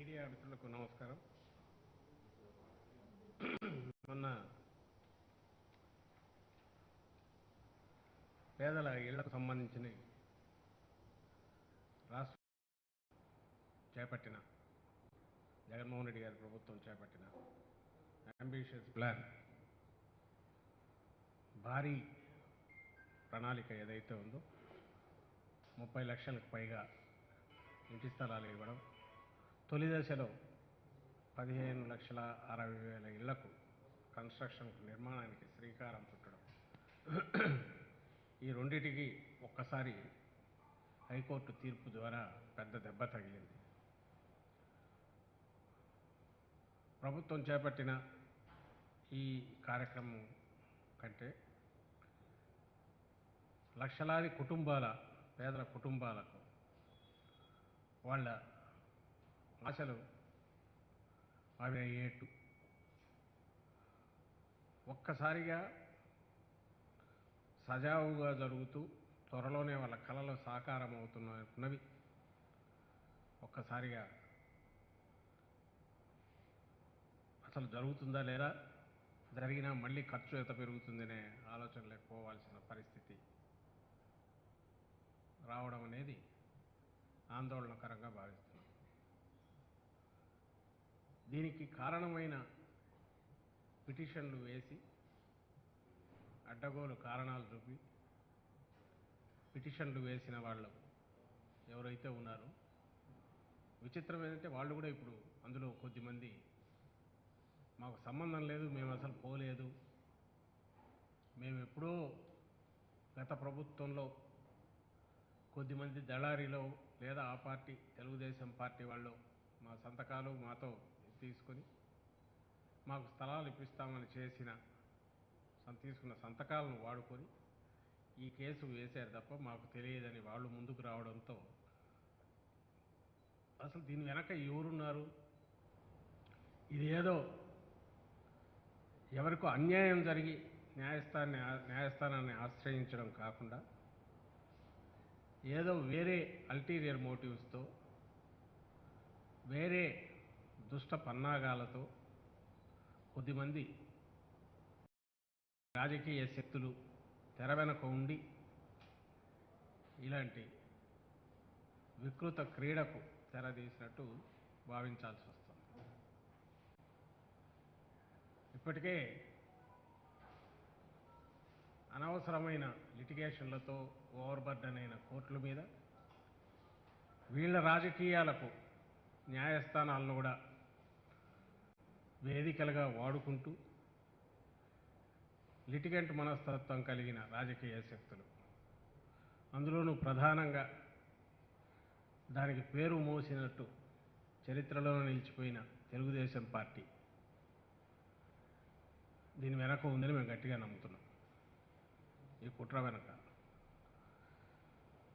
Media మిత్రులకు నమస్కారం. మొన్న పేదల ఇళ్లకు సంబంధించిన రాష్ట్ర చేపట్టిన జగన్మోహన్ రెడ్డి గారి ప్రభుత్వం చేపట్టిన అంబిషియస్ ప్లాన్, భారీ ప్రణాళిక ఏదైతే ఉందో 30 లక్షలకు పైగా ఇంటి స్థలాలు ఇవ్వడం, తొలి దశలో 15,60,000 ఇళ్లకు కన్స్ట్రక్షన్ నిర్మాణానికి శ్రీకారం చుట్టడం, ఈ రెండిటికి ఒక్కసారి హైకోర్టు తీర్పు ద్వారా పెద్ద దెబ్బ తగిలింది. ప్రభుత్వం చేపట్టిన ఈ కార్యక్రమం కంటే లక్షలాది కుటుంబాల పేదల కుటుంబాలకు వాళ్ళ ఆశలు అయ్యేట్టు ఒక్కసారిగా సజావుగా జరుగుతూ త్వరలోనే వాళ్ళ కళలు సాకారం అవుతున్నవి ఒక్కసారిగా అసలు జరుగుతుందా లేదా, జరిగినా మళ్ళీ ఖర్చు ఎంత పెరుగుతుందనే ఆలోచన లేకపోవాల్సిన పరిస్థితి రావడం అనేది ఆందోళనకరంగా భావిస్తున్నాం. దీనికి కారణమైన పిటిషన్లు వేసి అడ్డగోలు కారణాలు చూపి పిటిషన్లు వేసిన వాళ్ళు ఎవరైతే ఉన్నారో, విచిత్రం ఏంటంటే వాళ్ళు కూడా ఇప్పుడు అందులో కొద్దిమంది మాకు సంబంధం లేదు, మేము అసలు పోలేదు, మేము ఎప్పుడో గత ప్రభుత్వంలో కొద్దిమంది దళారీలో లేదా ఆ పార్టీ తెలుగుదేశం పార్టీ వాళ్ళు మా సంతకాలు మాతో తీసుకొని మాకు స్థలాలు ఇప్పిస్తామని తీసుకున్న సంతకాలను వాడుకొని ఈ కేసు వేశారు తప్ప మాకు తెలియదని వాళ్ళు ముందుకు రావడంతో అసలు దీని వెనక ఎవరున్నారు, ఇది ఏదో ఎవరికో అన్యాయం జరిగి న్యాయస్థానాన్ని ఆశ్రయించడం కాకుండా ఏదో వేరే అల్టీరియర్ మోటివ్స్తో, వేరే దుష్ట పన్నాగాలతో కొద్దిమంది రాజకీయ శక్తులు తెర వెనక ఉండి ఇలాంటి వికృత క్రీడకు తెరదీసినట్టు భావించాల్సి వస్తుంది. ఇప్పటికే అనవసరమైన లిటిగేషన్లతో ఓవర్బర్డన్ అయిన కోర్టుల మీద వీళ్ళ రాజకీయాలకు న్యాయస్థానాలను కూడా వేదికలుగా వాడుకుంటూ లిటిగెంట్ మనస్తత్వం కలిగిన రాజకీయ శక్తులు, అందులోనూ ప్రధానంగా దానికి పేరు మోసినట్టు చరిత్రలో నిలిచిపోయిన తెలుగుదేశం పార్టీ దీని వెనక ఉందని మేము గట్టిగా నమ్ముతున్నాం. ఈ కుట్ర వెనక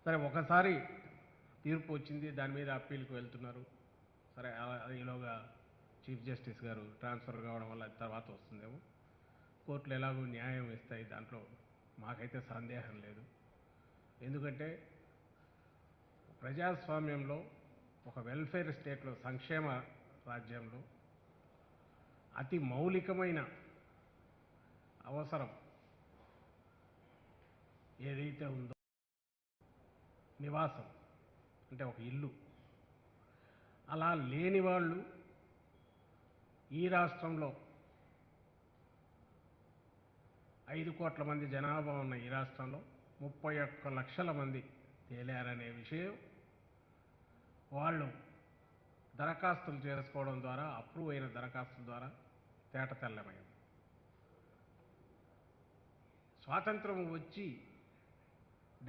సరే ఒకసారి తీర్పు వచ్చింది, దాని మీద అప్పీల్కి వెళ్తున్నారు. సరే ఈలోగా చీఫ్ జస్టిస్ గారు ట్రాన్స్ఫర్ కావడం వల్ల తర్వాత వస్తుందేమో, కోర్టులు ఎలాగో న్యాయం ఇస్తాయి, దాంట్లో మాకైతే సందేహం లేదు. ఎందుకంటే ప్రజాస్వామ్యంలో, ఒక వెల్ఫేర్ స్టేట్లో, సంక్షేమ రాజ్యంలో అతి మౌలికమైన అవసరం ఏదైతే ఉందో నివాసం, అంటే ఒక ఇల్లు, అలా లేని వాళ్ళు ఈ రాష్ట్రంలో 5 కోట్ల మంది జనాభా ఉన్న ఈ రాష్ట్రంలో 31 లక్షల మంది తేలారనే విషయం వాళ్ళు దరఖాస్తులు చేసుకోవడం ద్వారా, అప్రూవ్ అయిన దరఖాస్తుల ద్వారా తేటతెల్లమైంది. స్వాతంత్రం వచ్చి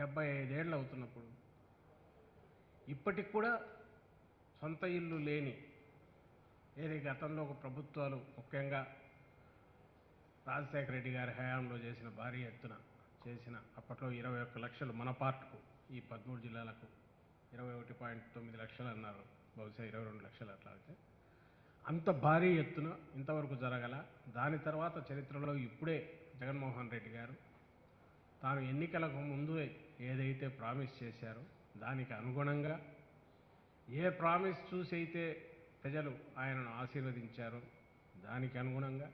75 ఏళ్ళు అవుతున్నప్పుడు ఇప్పటికి కూడా సొంత ఇల్లు లేని, ఏది గతంలో ఒక ప్రభుత్వాలు ముఖ్యంగా రాజశేఖర రెడ్డి గారి హయాంలో చేసిన భారీ ఎత్తున చేసిన అప్పట్లో 21 లక్షలు మన పార్ట్కు, ఈ 13 జిల్లాలకు 21.9 లక్షలు అన్నారు, బహుశా 22 లక్షలు అట్లా అయితే, అంత భారీ ఎత్తున ఇంతవరకు జరగల. దాని తర్వాత చరిత్రలో ఇప్పుడే జగన్మోహన్ రెడ్డి గారు తాను ఎన్నికలకు ముందు ఏదైతే ప్రామిస్ చేశారో దానికి అనుగుణంగా ఏ ప్రామిస్ చూసి అయితే ప్రజలు ఆయనను ఆశీర్వదించారు. దానికి అనుగుణంగా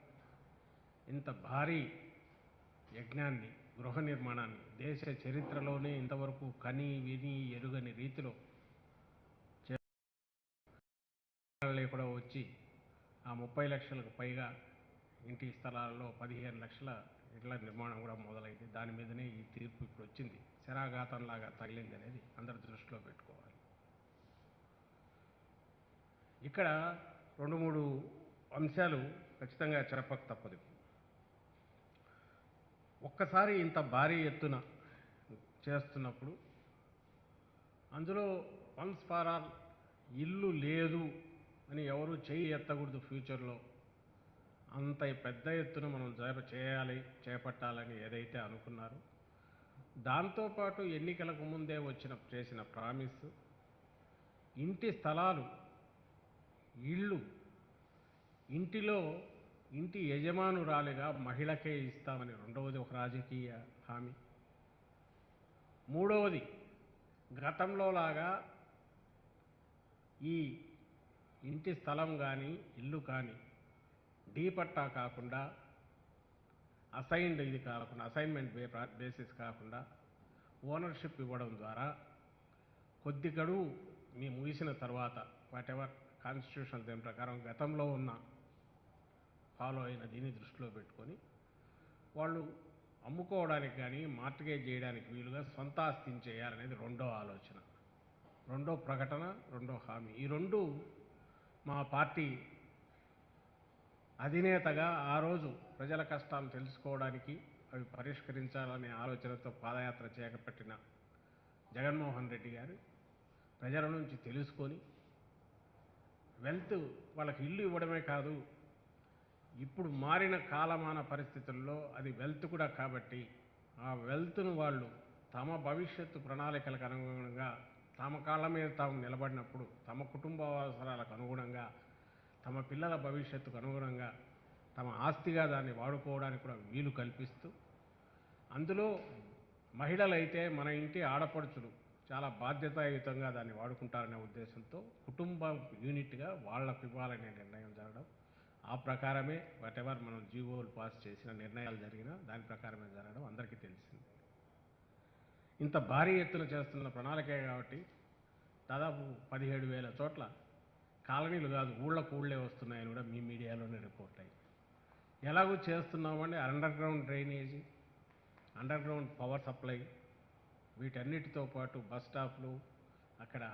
ఇంత భారీ యజ్ఞాన్ని, గృహ నిర్మాణాన్ని దేశ చరిత్రలోనే ఇంతవరకు కని విని ఎరుగని రీతిలో కూడా వచ్చి ఆ 30 లక్షలకు పైగా ఇంటి స్థలాల్లో 15 లక్షల ఇళ్ల నిర్మాణం కూడా మొదలైంది. దాని మీదనే ఈ తీర్పు ఇప్పుడు వచ్చింది. శరాఘాతంలాగా తగిలింది అనేది అందరు దృష్టిలో పెట్టుకోవాలి. ఇక్కడ 2-3 అంశాలు ఖచ్చితంగా చెప్పక తప్పదు. ఒక్కసారి ఇంత భారీ ఎత్తున చేస్తున్నప్పుడు అందులో వన్స్ ఫార్ ఆల్ ఇల్లు లేదు అని ఎవరు చేయి ఎత్తకూడదు. ఫ్యూచర్లో అంత పెద్ద ఎత్తున మనం చేయాలి, చేపట్టాలని ఏదైతే అనుకున్నారో దాంతోపాటు ఎన్నికలకు ముందే చేసిన ప్రామిస్, ఇంటి స్థలాలు, ఇళ్ళు, ఇంటిలో ఇంటి యజమానురాలిగా మహిళకే ఇస్తామని రెండవది ఒక రాజకీయ హామీ. మూడవది గతంలో లాగా ఈ ఇంటి స్థలం కానీ ఇల్లు కానీ డీపట్టా కాకుండా అసైన్మెంట్ బేసిస్ కాకుండా ఓనర్షిప్ ఇవ్వడం ద్వారా కొద్ది గడువు మీ ముగిసిన తర్వాత వాటెవర్ కాన్స్టిట్యూషన్ దీని ప్రకారం గతంలో ఉన్న ఫాలో అయిన దీన్ని దృష్టిలో పెట్టుకొని వాళ్ళు అమ్ముకోవడానికి కానీ మార్టిగేజ్ చేయడానికి వీలుగా సొంత ఆస్తిని చేయాలనేది రెండో ఆలోచన, రెండో ప్రకటన, రెండో హామీ. ఈ రెండు మా పార్టీ అధినేతగా ఆ రోజు ప్రజల కష్టాలు తెలుసుకోవడానికి, అవి పరిష్కరించాలనే ఆలోచనతో పాదయాత్ర చేపట్టిన జగన్మోహన్ రెడ్డి గారు ప్రజల నుంచి తెలుసుకొని వాళ్ళకి ఇల్లు ఇవ్వడమే కాదు, ఇప్పుడు మారిన కాలమాన పరిస్థితుల్లో అది వెల్త్ కూడా కాబట్టి ఆ వెల్త్ను వాళ్ళు తమ భవిష్యత్తు ప్రణాళికలకు అనుగుణంగా తమ కాళ్ళ మీద తాము నిలబడినప్పుడు తమ కుటుంబ అవసరాలకు అనుగుణంగా తమ పిల్లల భవిష్యత్తుకు అనుగుణంగా తమ ఆస్తిగా దాన్ని వాడుకోవడానికి కూడా వీలు కల్పిస్తూ, అందులో మహిళలైతే మన ఇంటి ఆడపడుచులు చాలా బాధ్యతాయుతంగా దాన్ని వాడుకుంటారనే ఉద్దేశంతో కుటుంబ యూనిట్గా వాళ్లకు ఇవ్వాలనే నిర్ణయం జరగడం, ఆ ప్రకారమే వాటెవర్ మనం జీవోలు పాస్ చేసిన నిర్ణయాలు జరిగినా దాని ప్రకారమే జరగడం అందరికీ తెలిసింది. ఇంత భారీ ఎత్తున చేస్తున్న ప్రణాళికే కాబట్టి దాదాపు 17,000 చోట్ల కాలనీలు కాదు ఊళ్ళకు ఊళ్ళే వస్తున్నాయని కూడా మీ మీడియాలోనే రిపోర్ట్ అయ్యి ఎలాగూ చేస్తున్నామంటే under ground drainage, under ground power supply, వీటన్నిటితో పాటు బస్ స్టాప్లు, అక్కడ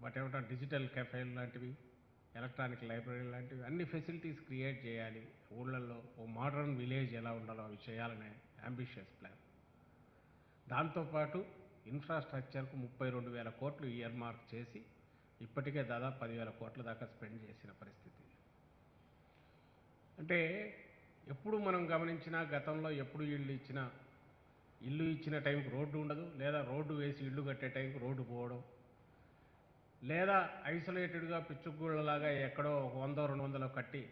వాటేమంటారు డిజిటల్ కెఫేలు లాంటివి, ఎలక్ట్రానిక్ లైబ్రరీ లాంటివి అన్ని ఫెసిలిటీస్ క్రియేట్ చేయాలి. ఊళ్ళల్లో ఓ మోడర్న్ విలేజ్ ఎలా ఉండాలో అవి చేయాలనే అంబిషియస్ ప్లాన్. దాంతోపాటు ఇన్ఫ్రాస్ట్రక్చర్కు 32,000 కోట్లు ఇయర్ మార్క్ చేసి ఇప్పటికే దాదాపు 10,000 కోట్ల దాకా స్పెండ్ చేసిన పరిస్థితి. అంటే ఎప్పుడు మనం గమనించినా గతంలో ఎప్పుడు ఇల్లు ఇచ్చిన టైంకి రోడ్డు ఉండదు, లేదా రోడ్డు వేసి ఇల్లు కట్టే టైంకి రోడ్డు పోవడం, లేదా ఐసోలేటెడ్గా పిచ్చుగూళ్ళలాగా ఎక్కడో 100-200 కట్టి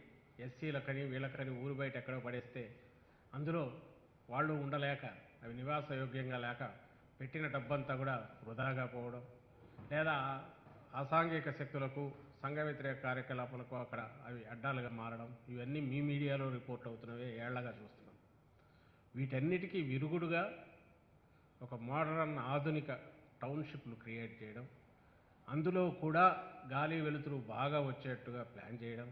ఎస్సీలకని వీళ్ళకని ఊరు బయట ఎక్కడో పడేస్తే అందులో వాళ్ళు ఉండలేక అవి నివాసయోగ్యంగా లేక పెట్టిన డబ్బంతా కూడా వృధాగా పోవడం, లేదా అసాంఘిక శక్తులకు సంఘ వ్యతిరేక కార్యకలాపాలకు అక్కడ అవి అడ్డాలుగా మారడం, ఇవన్నీ మీ మీడియాలో రిపోర్ట్ అవుతున్నవే ఏళ్లగా చూస్తున్నాం. వీటన్నిటికీ విరుగుడుగా ఒక మోడర్న్ ఆధునిక టౌన్షిప్లు క్రియేట్ చేయడం, అందులో కూడా గాలి వెలుతురు బాగా వచ్చేట్టుగా ప్లాన్ చేయడం,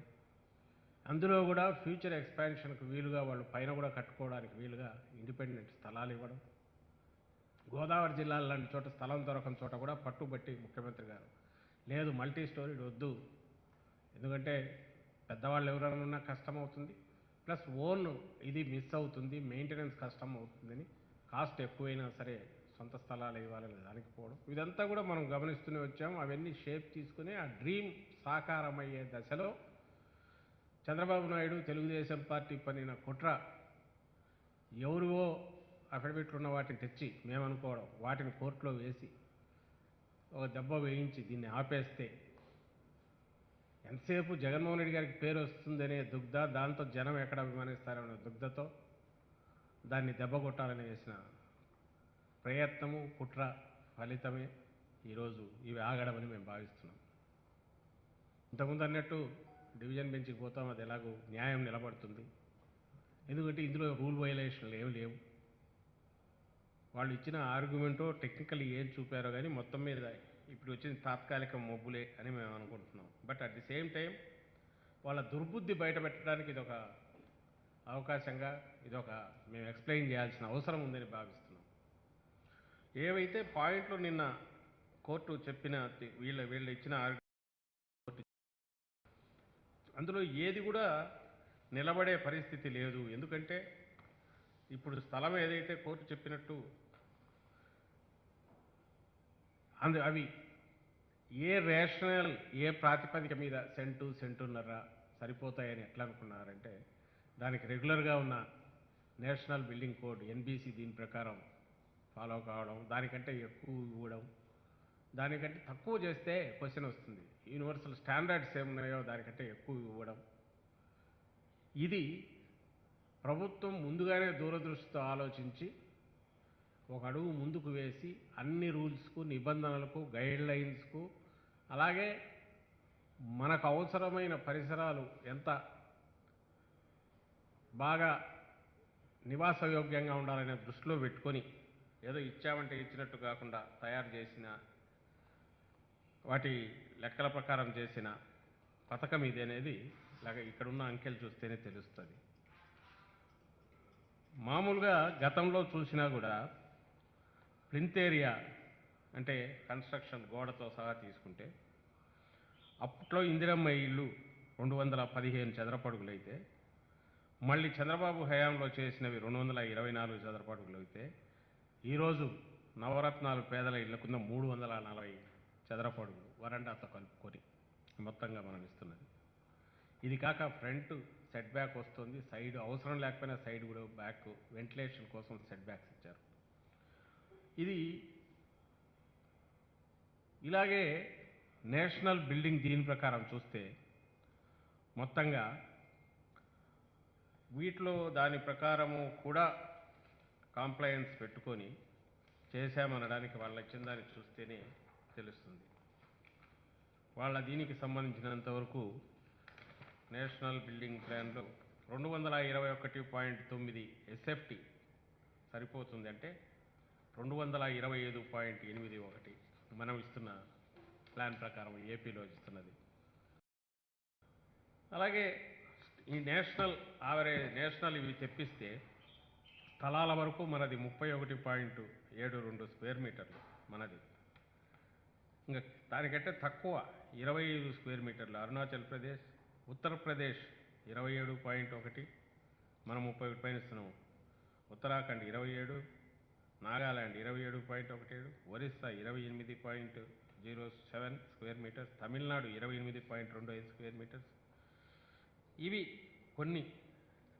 అందులో కూడా ఫ్యూచర్ ఎక్స్పాన్షన్కు వీలుగా వాళ్ళు పైన కూడా కట్టుకోవడానికి వీలుగా ఇండిపెండెంట్ స్థలాలు ఇవ్వడం, గోదావరి జిల్లాల లాంటి చోట స్థలం దొరకని చోట కూడా పట్టుబట్టి ముఖ్యమంత్రి గారు లేదు మల్టీ స్టోరీడ్ వద్దు, ఎందుకంటే పెద్దవాళ్ళు ఎవరైనా ఉన్నా కష్టం అవుతుంది, ప్లస్ ఓన్ ఇది మిస్ అవుతుంది, మెయింటెనెన్స్ కష్టం అవుతుందని కాస్ట్ ఎక్కువైనా సరే సొంత స్థలాలు ఇవ్వాలని దానికి పోవడం, ఇదంతా కూడా మనం గమనిస్తూనే వచ్చాము. అవన్నీ షేప్ తీసుకుని ఆ డ్రీమ్ సాకారమయ్యే దశలో చంద్రబాబు నాయుడు తెలుగుదేశం పార్టీ పనిన కుట్ర ఎవరివో అఫిడవిట్లు ఉన్న వాటిని తెచ్చి మేమనుకోవడం, వాటిని కోర్టులో వేసి ఒక దెబ్బ వేయించి దీన్ని ఆపేస్తే ఎంతసేపు జగన్మోహన్ రెడ్డి గారికి పేరు వస్తుందనే దుగ్ధ, దాంతో జనం ఎక్కడ అభిమానిస్తారనే దుగ్ధతో దాన్ని దెబ్బ కొట్టాలని వేసిన ప్రయత్నము కుట్ర ఫలితమే ఈరోజు ఇవి ఆగడమని మేము భావిస్తున్నాం. ఇంతకుముందు అన్నట్టు డివిజన్ బెంచ్కి పోతాం, అది ఎలాగో న్యాయం నిలబడుతుంది. ఎందుకంటే ఇందులో రూల్ వైలేషన్లు ఏమి లేవు. వాళ్ళు ఇచ్చిన ఆర్గ్యుమెంటో టెక్నికల్ ఏం చూపారో కానీ మొత్తం మీద ఇప్పుడు వచ్చిన తాత్కాలిక మబ్బులే అని మేము అనుకుంటున్నాం. But at the same time వాళ్ళ దుర్బుద్ధి బయటపెట్టడానికి ఇదొక అవకాశంగా, ఇదొక మేము ఎక్స్ప్లెయిన్ చేయాల్సిన అవసరం ఉందని భావిస్తున్నాం. ఏవైతే పాయింట్లు నిన్న కోర్టు చెప్పిన వీళ్ళు ఇచ్చిన అందులో ఏది కూడా నిలబడే పరిస్థితి లేదు. ఎందుకంటే ఇప్పుడు స్థలం ఏదైతే కోర్టు చెప్పినట్టు అవి ఏ రేషనల్, ఏ ప్రాతిపదిక మీద సెంటున్నర సరిపోతాయని ఎట్లా అనుకున్నారంటే, దానికి రెగ్యులర్గా ఉన్న నేషనల్ బిల్డింగ్ కోడ్ ఎన్బిసి దీని ప్రకారం ఫాలో కావడం, దానికంటే ఎక్కువ ఇవ్వడం, దానికంటే తక్కువ చేస్తే క్వశ్చన్ వస్తుంది. యూనివర్సల్ స్టాండర్డ్స్ ఏమున్నాయో దానికంటే ఎక్కువ ఇవ్వడం, ఇది ప్రభుత్వం ముందుగానే దూరదృష్టితో ఆలోచించి ఒక అడుగు ముందుకు వేసి అన్ని రూల్స్కు, నిబంధనలకు, గైడ్ లైన్స్కు, అలాగే మనకు అవసరమైన పరిసరాలు ఎంత బాగా నివాసయోగ్యంగా ఉండాలనే దృష్టిలో పెట్టుకొని ఏదో ఇచ్చామంటే ఇచ్చినట్టు కాకుండా తయారు చేసిన వాటి లెక్కల ప్రకారం చేసిన పథకం ఇది అనేది ఇక్కడున్న అంకెలు చూస్తేనే తెలుస్తుంది. మామూలుగా గతంలో చూసినా కూడా ప్లింత్ ఏరియా అంటే కన్స్ట్రక్షన్ గోడతో సహా తీసుకుంటే అప్పట్లో ఇందిరమ్మ ఇళ్ళు 215 చదరపడుగులు అయితే, మళ్ళీ చంద్రబాబు హయాంలో చేసినవి 224 చదరపడుగులు అయితే, ఈరోజు నవరత్నాలు పేదల ఇళ్లకున్న 340 చదరపడుగులు వరండాతో కలుపుకొని మొత్తంగా మనం ఇస్తున్నది. ఇది కాక ఫ్రంట్ సెట్ బ్యాక్ వస్తుంది, సైడ్ అవసరం లేకపోయినా సైడ్ కూడా బ్యాక్ వెంటిలేషన్ కోసం సెట్ బ్యాక్స్ ఇచ్చారు. ఇది ఇలాగే నేషనల్ బిల్డింగ్ దీని ప్రకారం చూస్తే మొత్తంగా వీటిలో దాని ప్రకారము కూడా కాంప్లయన్స్ పెట్టుకొని చేశామనడానికి వాళ్ళ ఇచ్చిన దాన్ని చూస్తేనే తెలుస్తుంది. వాళ్ళ దీనికి సంబంధించినంతవరకు నేషనల్ బిల్డింగ్ ప్లాన్లో 221.9 ఎస్ఎఫ్టీ సరిపోతుంది. అంటే 225.81 మనం ఇస్తున్న ప్లాన్ ప్రకారం ఏపీలో ఇస్తున్నది. అలాగే ఈ నేషనల్ ఇవి తెప్పిస్తే స్థలాల వరకు మనది 31.72 స్క్వేర్ మీటర్లు మనది. ఇంకా దానికంటే తక్కువ 25 స్క్వేర్ మీటర్లు అరుణాచల్ ప్రదేశ్, ఉత్తరప్రదేశ్ 27.1, మనం 31 పైన ఇస్తున్నాము. Uttarakhand 27, Nagaland 27.17, Orissa 28.07 square metres, Tamil Nadu 28.25 square metres. ఇవి కొన్ని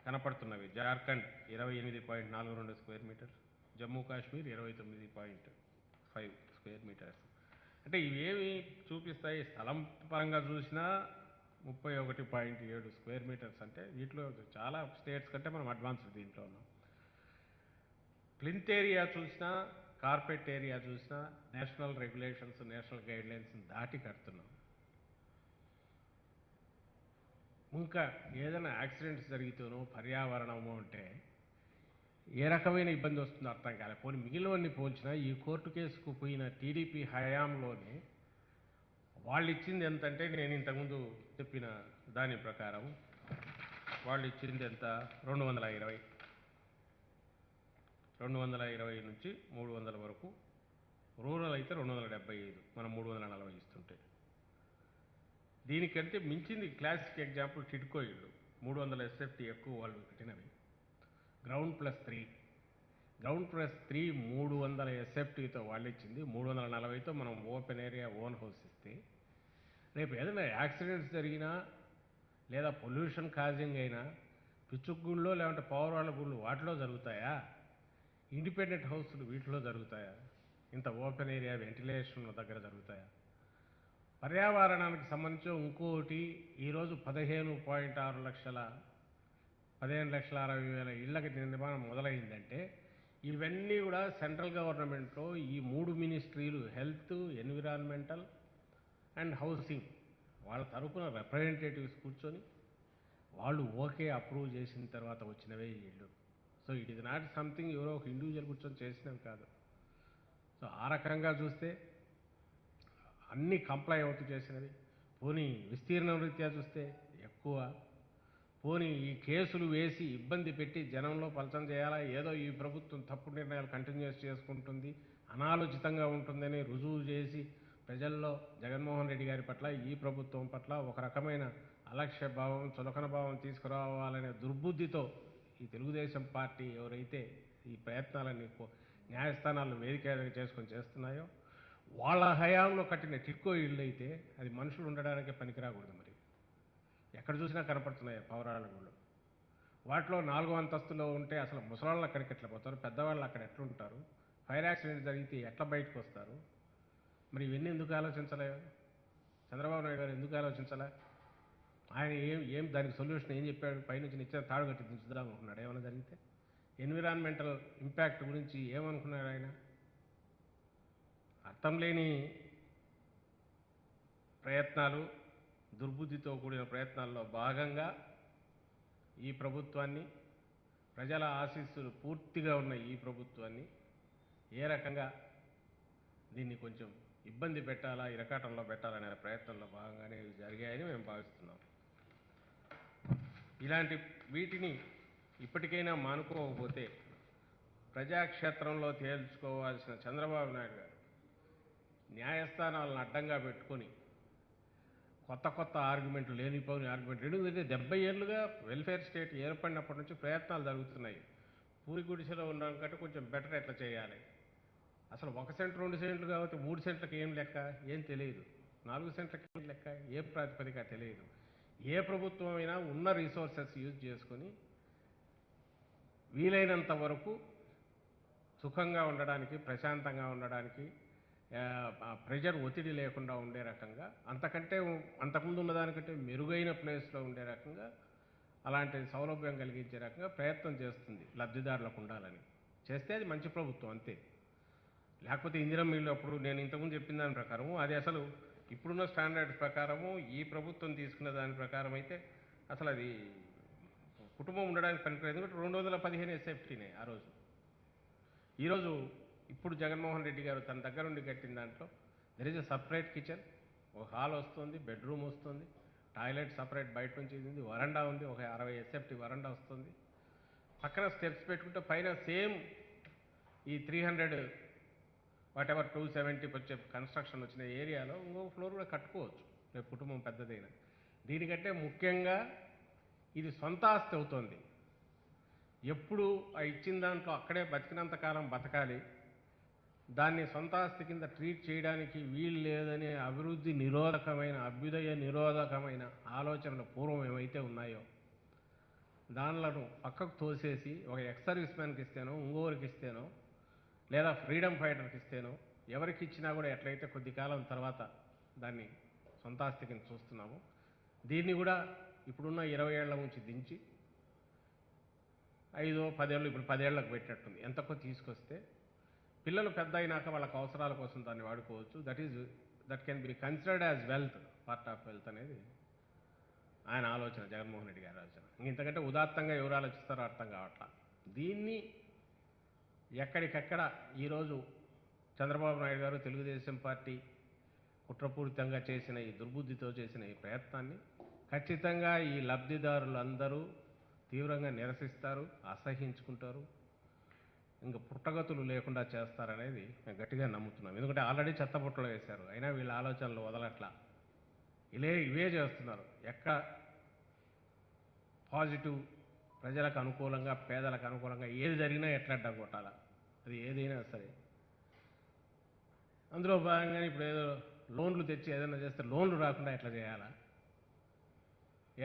కనపడుతున్నవి. Jharkhand 28.42 square metres, Jammu Kashmir 29.5 square metres. అంటే ఇవేమి చూపిస్తాయి? స్థలం పరంగా చూసినా 31.7 స్క్వేర్ మీటర్స్. అంటే వీటిలో చాలా స్టేట్స్ కంటే మనం అడ్వాన్స్డ్ దీంట్లో ఉన్నాం. ప్లింత్ ఏరియా చూసినా, కార్పెట్ ఏరియా చూసినా national regulations, national guide lines దాటి కడుతున్నాం. ఇంకా ఏదైనా యాక్సిడెంట్స్ జరిగితేనో పర్యావరణము అంటే ఏ రకమైన ఇబ్బంది వస్తుందో అర్థం కాలేదు. పోనీ మిగిలినవన్నీ పోల్చినా ఈ కోర్టు కేసుకు పోయిన టీడీపీ హయాంలోనే వాళ్ళు ఇచ్చింది ఎంతంటే, నేను ఇంతకుముందు చెప్పిన దాని ప్రకారం వాళ్ళు ఇచ్చింది ఎంత? 220 నుంచి 300 వరకు. రూరల్ అయితే 275, మనం 340 ఇస్తుంటే. దీనికంటే మించింది క్లాసిక్ ఎగ్జాంపుల్ టిడ్కో ఇళ్ళు 300 ఎస్ఎఫ్టీ ఎక్కువ వాళ్ళు కట్టినవి. గ్రౌండ్ ప్లస్ 3 300 ఎస్ఎఫ్టీతో వాళ్ళు ఇచ్చింది. 340తో మనం ఓపెన్ ఏరియా ఓన్ హౌస్ ఇస్తే రేపు ఏదైనా యాక్సిడెంట్స్ జరిగినా లేదా పొల్యూషన్ కాజింగ్ అయినా పిచ్చుకు గుళ్ళో లేదంటే పౌరాల గుళ్ళు వాటిలో జరుగుతాయా? ఇండిపెండెంట్ హౌస్లు వీటిలో జరుగుతాయా? ఇంత ఓపెన్ ఏరియా వెంటిలేషన్ దగ్గర జరుగుతాయా? పర్యావరణానికి సంబంధించి ఇంకోటి, ఈరోజు 15,60,000 ఇళ్లకి నిర్మాణం మొదలైందంటే ఇవన్నీ కూడా సెంట్రల్ గవర్నమెంట్లో ఈ 3 మినిస్ట్రీలు, హెల్త్, ఎన్విరాన్మెంటల్ అండ్ హౌసింగ్, వాళ్ళ తరపున రిప్రజెంటేటివ్స్ కూర్చొని వాళ్ళు ఓకే అప్రూవ్ చేసిన తర్వాత వచ్చినవే ఈ ఇళ్ళు. So it is not something ఎవరో ఒక ఇండివిజువల్ కూర్చొని చేసినవి కాదు. సో ఆ రకంగా చూస్తే అన్నీ కంప్లై అవుతూ చేసినవి. పోనీ విస్తీర్ణం రీత్యా చూస్తే ఎక్కువ. పోనీ ఈ కేసులు వేసి ఇబ్బంది పెట్టి జనంలో పలచన చేయాలా, ఏదో ఈ ప్రభుత్వం తప్పుడు నిర్ణయాలు కంటిన్యూస్ చేసుకుంటుంది, అనాలోచితంగా ఉంటుందని రుజువు చేసి ప్రజల్లో జగన్మోహన్ రెడ్డి గారి పట్ల, ఈ ప్రభుత్వం పట్ల ఒక రకమైన అలక్ష్య భావం, చులకన భావం తీసుకురావాలనే దుర్బుద్ధితో ఈ తెలుగుదేశం పార్టీ ఎవరైతే ఈ ప్రయత్నాలన్నీ న్యాయస్థానాలను వేదిక చేసుకొని చేస్తున్నాయో, వాళ్ళ హయాంలో కట్టిన టిట్కో ఇళ్ళు అయితే అది మనుషులు ఉండడానికే పనికిరాకూడదు. మరి ఎక్కడ చూసినా కనపడుతున్నాయి పౌరాల గుళ్ళు. వాటిలో 4వ అంతస్తులో ఉంటే అసలు ముసలాళ్ళు అక్కడికి ఎట్లా పోతారు, పెద్దవాళ్ళు అక్కడ ఎట్లుంటారు, ఫైర్ యాక్సిడెంట్ జరిగితే ఎట్లా బయటకు వస్తారు? మరి ఇవన్నీ ఎందుకు ఆలోచించలే చంద్రబాబు నాయుడు గారు? ఎందుకు ఆలోచించలే? ఆయన ఏం దానికి సొల్యూషన్ ఏం చెప్పాడు? పైనుంచి నిచ్చిన తాడు కట్టి దించుదాం అనుకున్నాడు ఏమైనా జరిగితే? ఎన్విరాన్మెంటల్ ఇంపాక్ట్ గురించి ఏమనుకున్నాడు ఆయన? అర్థం లేని ప్రయత్నాలు, దుర్బుద్ధితో కూడిన ప్రయత్నాల్లో భాగంగా ఈ ప్రభుత్వాన్ని, ప్రజల ఆశీస్సులు పూర్తిగా ఉన్న ఈ ప్రభుత్వాన్ని ఏ రకంగా దీన్ని కొంచెం ఇబ్బంది పెట్టాలా, ఇరకాటంలో పెట్టాలనే ప్రయత్నంలో భాగంగానే ఇవి జరిగాయని మేము భావిస్తున్నాం. ఇలాంటి వీటిని ఇప్పటికైనా మానుకోకపోతే ప్రజాక్షేత్రంలో తేల్చుకోవాల్సిన చంద్రబాబు నాయుడు గారు న్యాయస్థానాలను అడ్డంగా పెట్టుకొని కొత్త కొత్త ఆర్గ్యుమెంట్లు, లేనిపోని ఆర్గ్యుమెంట్లు, ఎందుకంటే 70 ఏళ్ళుగా వెల్ఫేర్ స్టేట్ ఏర్పడినప్పటి నుంచి ప్రయత్నాలు జరుగుతున్నాయి. పూరి గుడిసెలో ఉన్నాం కంటే కొంచెం బెటర్ ఎట్లా చేయాలి, అసలు 1 సెంట్ 2 సెంట్లు కాబట్టి 3 సెంట్లకు ఏం లెక్క ఏం తెలియదు, 4 సెంట్లకి ఏం లెక్క ఏ ప్రాతిపదిక తెలియదు. ఏ ప్రభుత్వం అయినా ఉన్న రిసోర్సెస్ యూజ్ చేసుకొని వీలైనంత వరకు సుఖంగా ఉండడానికి, ప్రశాంతంగా ఉండడానికి, ప్రెజర్ ఒత్తిడి లేకుండా ఉండే రకంగా, అంతకంటే అంతకుముందు ఉన్నదానికంటే మెరుగైన ప్లేస్లో ఉండే రకంగా, అలాంటి సౌలభ్యం కలిగించే రకంగా ప్రయత్నం చేస్తుంది లబ్ధిదారులకు ఉండాలని. చేస్తే అది మంచి ప్రభుత్వం అంతే. లేకపోతే ఇందిరమ్మ ఇల్లు అప్పుడు నేను ఇంతకుముందు చెప్పిన దాని ప్రకారము అది అసలు ఇప్పుడున్న స్టాండర్డ్స్ ప్రకారము ఈ ప్రభుత్వం తీసుకున్న దాని ప్రకారం అయితే అసలు అది కుటుంబం ఉండడానికి పనికిరాదు. ఎందుకంటే 215 ఎస్ఎఫ్టీనే ఆ రోజు. ఈరోజు ఇప్పుడు జగన్మోహన్ రెడ్డి గారు తన దగ్గర నుండి కట్టిన దాంట్లో there is a separate kitchen, ఒక హాల్ వస్తుంది, బెడ్రూమ్ వస్తుంది, టాయిలెట్ సపరేట్ బయట నుంచి ఇది, వరండా ఉంది, ఒక 60 ఎస్ఎఫ్టీ వరండా వస్తుంది, పక్కన స్టెప్స్ పెట్టుకుంటే పైన సేమ్ ఈ 300 వాట్ ఎవర్ 270 వచ్చే కన్స్ట్రక్షన్ వచ్చిన ఏరియాలో ఇంకొక ఫ్లోర్ కూడా కట్టుకోవచ్చు రేపు కుటుంబం పెద్దదైన. దీనికంటే ముఖ్యంగా ఇది సొంత ఆస్తి అవుతుంది. ఎప్పుడు ఆ ఇచ్చిన దాంట్లో అక్కడే బతికినంతకాలం బతకాలి, దాన్ని సొంత ఆస్తి కింద ట్రీట్ చేయడానికి వీలు లేదనే అభివృద్ధి నిరోధకమైన, అభ్యుదయ నిరోధకమైన ఆలోచనలు పూర్వం ఏమైతే ఉన్నాయో దానిలను పక్కకు తోసేసి ఒక ఎక్స్ సర్వీస్ మ్యాన్కి ఇస్తేనో, ఇంకోరికి ఇస్తేనో, లేదా ఫ్రీడమ్ ఫైటర్కి ఇస్తేనో, ఎవరికి ఇచ్చినా కూడా ఎట్లయితే కొద్ది కాలం తర్వాత దాన్ని సొంత ఆస్తి కింద చూస్తున్నాము, దీన్ని కూడా ఇప్పుడున్న 20 ఏళ్ల నుంచి దించి 5-10 ఏళ్ళు, ఇప్పుడు 10 ఏళ్లకు పెట్టినట్టుంది, ఎంతకో తీసుకొస్తే పిల్లలు పెద్ద అయినాక వాళ్ళకి అవసరాల కోసం దాన్ని వాడుకోవచ్చు. That can be considered as wealth, part of wealth అనేది ఆయన ఆలోచన, జగన్మోహన్ రెడ్డి గారి ఆలోచన. ఇంతకంటే ఉదాత్తంగా ఎవరు ఆలోచిస్తారో అర్థం కావట్లా. దీన్ని ఎక్కడికక్కడ ఈరోజు చంద్రబాబు నాయుడు గారు, తెలుగుదేశం పార్టీ కుట్రపూరితంగా చేసిన ఈ దుర్బుద్ధితో చేసిన ఈ ప్రయత్నాన్ని ఖచ్చితంగా ఈ లబ్ధిదారులందరూ తీవ్రంగా నిరసిస్తారు, అసహించుకుంటారు, ఇంకా పుట్టగతులు లేకుండా చేస్తారనేది మేము గట్టిగా నమ్ముతున్నాం. ఎందుకంటే ఆల్రెడీ చెత్తపుట్టలో వేశారు, అయినా వీళ్ళ ఆలోచనలు వదలట్లా, ఇవే చేస్తున్నారు. ఎక్కడ పాజిటివ్, ప్రజలకు అనుకూలంగా, పేదలకు అనుకూలంగా ఏది జరిగినా ఎట్లా అడ్డం కొట్టాలా, అది ఏదైనా సరే. అందులో భాగంగానే ఇప్పుడు ఏదో లోన్లు తెచ్చి ఏదైనా చేస్తే లోన్లు రాకుండా ఎట్లా చేయాలా,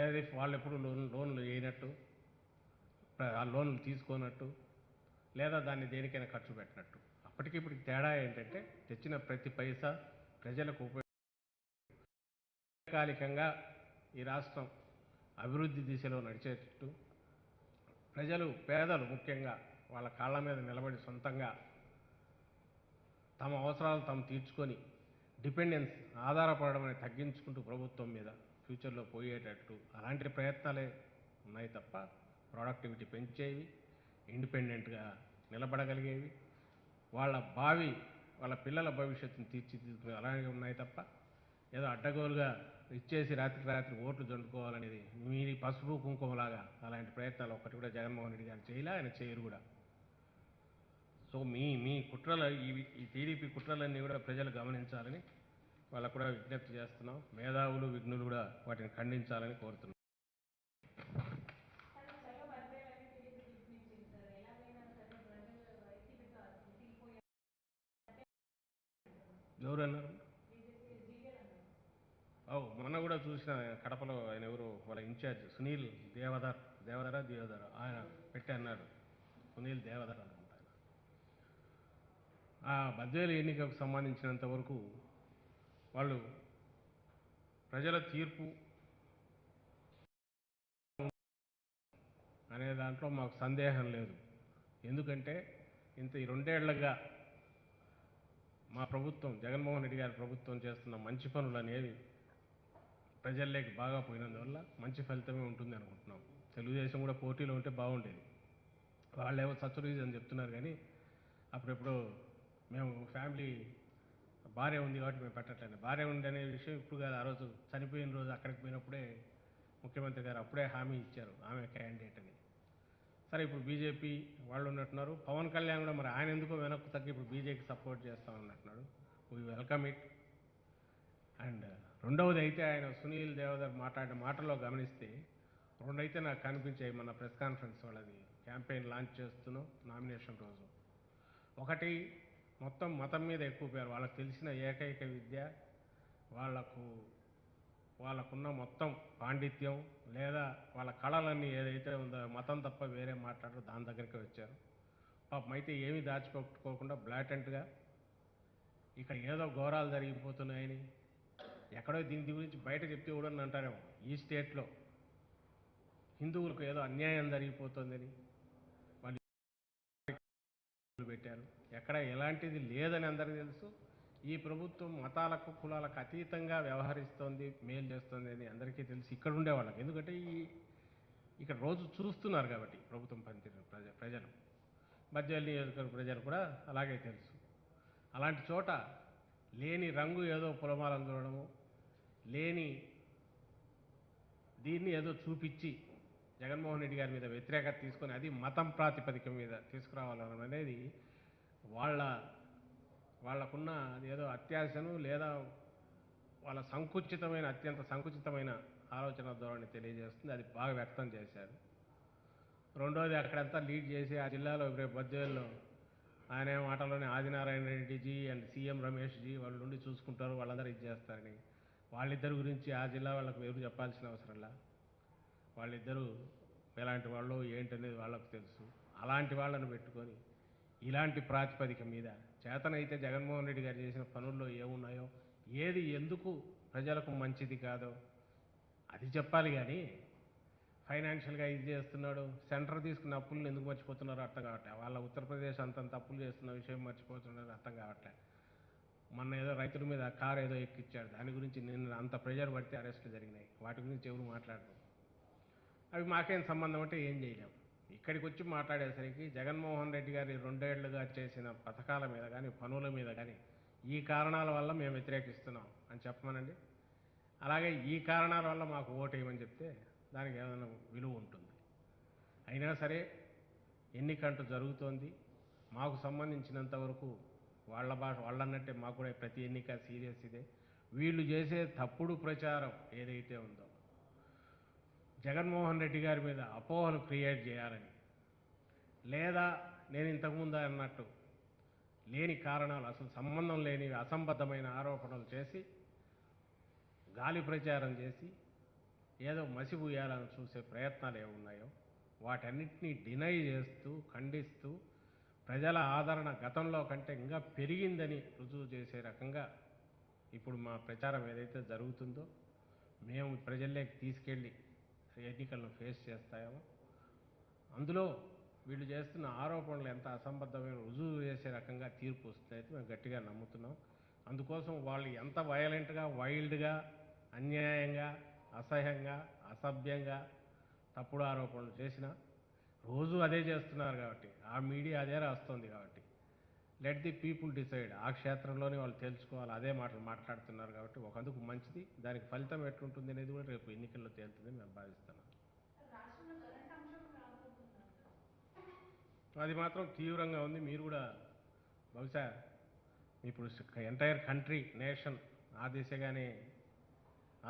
ఏది వాళ్ళు ఎప్పుడు లోన్లు వేయనట్టు, ఆ లోన్లు తీసుకోనట్టు, లేదా దాన్ని దేనికైనా ఖర్చు పెట్టినట్టు. అప్పటికిప్పటికి తేడా ఏంటంటే తెచ్చిన ప్రతి పైసా ప్రజలకు ఉపయోగకాలికంగా ఈ రాష్ట్రం అభివృద్ధి దిశలో నడిచేటట్టు, ప్రజలు, పేదలు ముఖ్యంగా వాళ్ళ కాళ్ళ మీద నిలబడి సొంతంగా తమ అవసరాలు తాము తీర్చుకొని డిపెండెన్స్ ఆధారపడడం అనేది తగ్గించుకుంటూ ప్రభుత్వం మీద ఫ్యూచర్లో పోయేటట్టు అలాంటి ప్రయత్నాలే ఉన్నాయి తప్ప ప్రొడక్టివిటీ పెంచేవి, ఇండిపెండెంట్గా నిలబడగలిగేవి, వాళ్ళ భావి వాళ్ళ పిల్లల భవిష్యత్తును తీర్చిదిద్దుకునే అలాగే ఉన్నాయి తప్ప ఏదో అడ్డగోలుగా ఇచ్చేసి రాత్రికి రాత్రి ఓట్లు జండుకోవాలనేది మీరు పసుపు కుంకుమలాగా అలాంటి ప్రయత్నాలు ఒక్కటి కూడా జగన్మోహన్ రెడ్డి గారు చేయలే, ఆయన చేయరు కూడా. సో మీ కుట్రలు ఈ టీడీపీ కుట్రలన్నీ కూడా ప్రజలు గమనించాలని వాళ్ళకు కూడా విజ్ఞప్తి చేస్తున్నాం. మేధావులు విఘ్నులు కూడా వాటిని ఖండించాలని కోరుతున్నాం. ఎవరు అన్నారు? మొన్న కూడా చూసిన కడపలో ఆయన ఎవరు వాళ్ళ ఇన్ఛార్జ్ సునీల్ దేవధర ఆయన పెట్టి అన్నాడు. సునీల్ దేవధర అనుకుంటా. ఆ బద్వేలు ఎన్నికకు సంబంధించినంత వరకు వాళ్ళు ప్రజల తీర్పు అనే దాంట్లో మాకు సందేహం లేదు. ఎందుకంటే ఈ 2 ఏళ్లుగా మా ప్రభుత్వం జగన్మోహన్ రెడ్డి గారి ప్రభుత్వం చేస్తున్న మంచి పనులు అనేవి ప్రజల్లోకి బాగా పోయినందువల్ల మంచి ఫలితమే ఉంటుంది అనుకుంటున్నాం. తెలుగుదేశం కూడా పోటీలో ఉంటే బాగుండేది. వాళ్ళేమో సత్సరీజ్ అని చెప్తున్నారు కానీ అప్పుడెప్పుడు మేము ఫ్యామిలీ భార్య ఉంది కాబట్టి మేము పెట్టట్లేదు. భార్య ఉంది అనే విషయం ఇప్పుడు కాదు, ఆ రోజు చనిపోయిన రోజు అక్కడికి పోయినప్పుడే ముఖ్యమంత్రి గారు అప్పుడే హామీ ఇచ్చారు ఆమె క్యాండిడేట్ అని. సరే ఇప్పుడు బీజేపీ వాళ్ళు ఉన్నట్టున్నారు. పవన్ కళ్యాణ్ కూడా మరి ఆయన ఎందుకో వెనక్కు తగ్గి ఇప్పుడు బీజేపీకి సపోర్ట్ చేస్తామన్నట్టున్నాడు. We welcome it. అండ్ రెండవది అయితే ఆయన సునీల్ దేవధర్ మాట్లాడిన మాటల్లో గమనిస్తే రెండైతే నాకు కనిపించాయి. మన ప్రెస్ కాన్ఫరెన్స్ వాళ్ళది క్యాంపెయిన్ లాంచ్ చేస్తున్నాం నామినేషన్ రోజు. ఒకటి మొత్తం మతం మీద ఎక్కువ పేరు, వాళ్ళకు తెలిసిన ఏకైక విద్య, వాళ్ళకున్న మొత్తం పాండిత్యం లేదా వాళ్ళ కళలన్నీ ఏదైతే ఉందో మతం తప్ప వేరే మాట్లాడరు, దాని దగ్గరికి వచ్చారు. పాపం అయితే ఏమీ దాచిపెట్టుకోకుండా బ్లాటెంట్గా ఇక్కడ ఏదో ఘోరాలు జరిగిపోతున్నాయని ఎక్కడో దీని గురించి బయట చెప్తే కూడా అంటారేమో ఈ స్టేట్లో హిందువులకు ఏదో అన్యాయం జరిగిపోతుందని వాళ్ళు పెట్టారు. ఎక్కడ ఎలాంటిది లేదని అందరికీ తెలుసు. ఈ ప్రభుత్వం మతాలకు కులాలకు అతీతంగా వ్యవహరిస్తోంది, మేలు చేస్తుంది అని అందరికీ తెలుసు ఇక్కడ ఉండే వాళ్ళకి. ఎందుకంటే ఇక్కడ రోజు చూస్తున్నారు కాబట్టి ప్రభుత్వం పనితీరు ప్రజలు, బద్వేలు నియోజకవర్గ ప్రజలు కూడా అలాగే తెలుసు. అలాంటి చోట లేని రంగు ఏదో పొలమాలను చూడడము, లేని దీన్ని ఏదో చూపించి జగన్మోహన్ రెడ్డి గారి మీద వ్యతిరేకత తీసుకొని అది మతం ప్రాతిపదిక మీద తీసుకురావాలనేది వాళ్ళకున్న ఏదో అత్యాశను లేదా వాళ్ళ అత్యంత సంకుచితమైన ఆలోచన ధోరణి తెలియజేస్తుంది. అది బాగా వ్యక్తం చేశారు. రెండోది అక్కడంతా లీడ్ చేసి ఆ జిల్లాలో రేపు బద్వేల్లో ఆయన మాటలోనే Adinarayana రెడ్డిజీ and CM Ramesh G వాళ్ళు నుండి చూసుకుంటారు, వాళ్ళందరూ ఇది చేస్తారని వాళ్ళిద్దరి గురించి ఆ జిల్లా వాళ్ళకు ఎవరు చెప్పాల్సిన అవసరంలా. వాళ్ళిద్దరూ ఎలాంటి వాళ్ళు ఏంటనేది వాళ్ళకు తెలుసు. అలాంటి వాళ్ళను పెట్టుకొని ఇలాంటి ప్రాతిపదిక మీద చేతనైతే జగన్మోహన్ రెడ్డి గారు చేసిన పనుల్లో ఏమున్నాయో, ఏది ఎందుకు ప్రజలకు మంచిది కాదో అది చెప్పాలి. కానీ ఫైనాన్షియల్గా ఇది చేస్తున్నాడు, సెంటర్ తీసుకున్న అప్పులను ఎందుకు మర్చిపోతున్నారో అర్థం కావట్లే. వాళ్ళ ఉత్తరప్రదేశ్ అంతంత అప్పులు చేస్తున్న విషయం మర్చిపోతున్నారో అర్థం కావట్లే. మొన్న ఏదో రైతుల మీద కారు ఏదో ఎక్కిచ్చాడు, దాని గురించి నిన్న అంత ప్రెజర్ పడితే అరెస్టులు జరిగినాయి. వాటి గురించి ఎవరు మాట్లాడరు. అవి మాకేం సంబంధం అంటే ఏం చేయలేం. ఇక్కడికి వచ్చి మాట్లాడేసరికి జగన్మోహన్ రెడ్డి గారి 2 ఏళ్లుగా చేసిన పథకాల మీద కానీ పనుల మీద కానీ ఈ కారణాల వల్ల మేము వ్యతిరేకిస్తున్నాం అని చెప్పమనండి. అలాగే ఈ కారణాల వల్ల మాకు ఓటేయమని చెప్తే దానికి ఏదైనా విలువ ఉంటుంది. అయినా సరే ఎన్నికంటూ జరుగుతోంది. మాకు సంబంధించినంత వరకు వాళ్ళన్నట్టే మాకు కూడా ప్రతి ఎన్నిక సీరియస్ ఇదే. వీళ్ళు చేసే తప్పుడు ప్రచారం ఏదైతే ఉందో జగన్మోహన్ రెడ్డి గారి మీద అపోహలు క్రియేట్ చేయాలని, లేదా నేను ఇంతకుముందు అన్నట్టు లేని కారణాలు అసలు సంబంధం లేని అసంబద్ధమైన ఆరోపణలు చేసి గాలి ప్రచారం చేసి ఏదో మసిబూయాలని చూసే ప్రయత్నాలు ఏమున్నాయో వాటన్నిటినీ డినై చేస్తూ ఖండిస్తూ ప్రజల ఆదరణ గతంలో కంటే ఇంకా పెరిగిందని రుజువు చేసే రకంగా ఇప్పుడు మా ప్రచారం ఏదైతే జరుగుతుందో మేము ప్రజల్లోకి తీసుకెళ్ళి ఎన్నికలను ఫేస్ చేస్తామో అందులో వీళ్ళు చేస్తున్న ఆరోపణలు ఎంత అసంబద్ధమైన రుజువు చేసే రకంగా తీర్పు వస్తుందైతే మేము గట్టిగా నమ్ముతున్నాం. అందుకోసం వాళ్ళు ఎంత వయలెంట్గా, వైల్డ్గా, అన్యాయంగా, అసహ్యంగా, అసభ్యంగా తప్పుడు ఆరోపణలు చేసినా రోజు అదే చేస్తున్నారు కాబట్టి, ఆ మీడియా అదే రాస్తుంది కాబట్టి, లెట్ ది పీపుల్ డిసైడ్. ఆ క్షేత్రంలోనే వాళ్ళు తెలుసుకోవాలి. అదే మాటలు మాట్లాడుతున్నారు కాబట్టి ఒకందుకు మంచిది. దానికి ఫలితం ఎట్లుంటుంది అనేది కూడా రేపు ఎన్నికల్లో తేలుతుందని మేము భావిస్తున్నాం. రాష్ట్రంలో కరెంట్ సంక్షోభం రాబోతుందంట. అది మాత్రం తీవ్రంగా ఉంది. మీరు కూడా బహుశా ఇప్పుడు ఎంటైర్ కంట్రీ, నేషన్ ఆ దిశగానే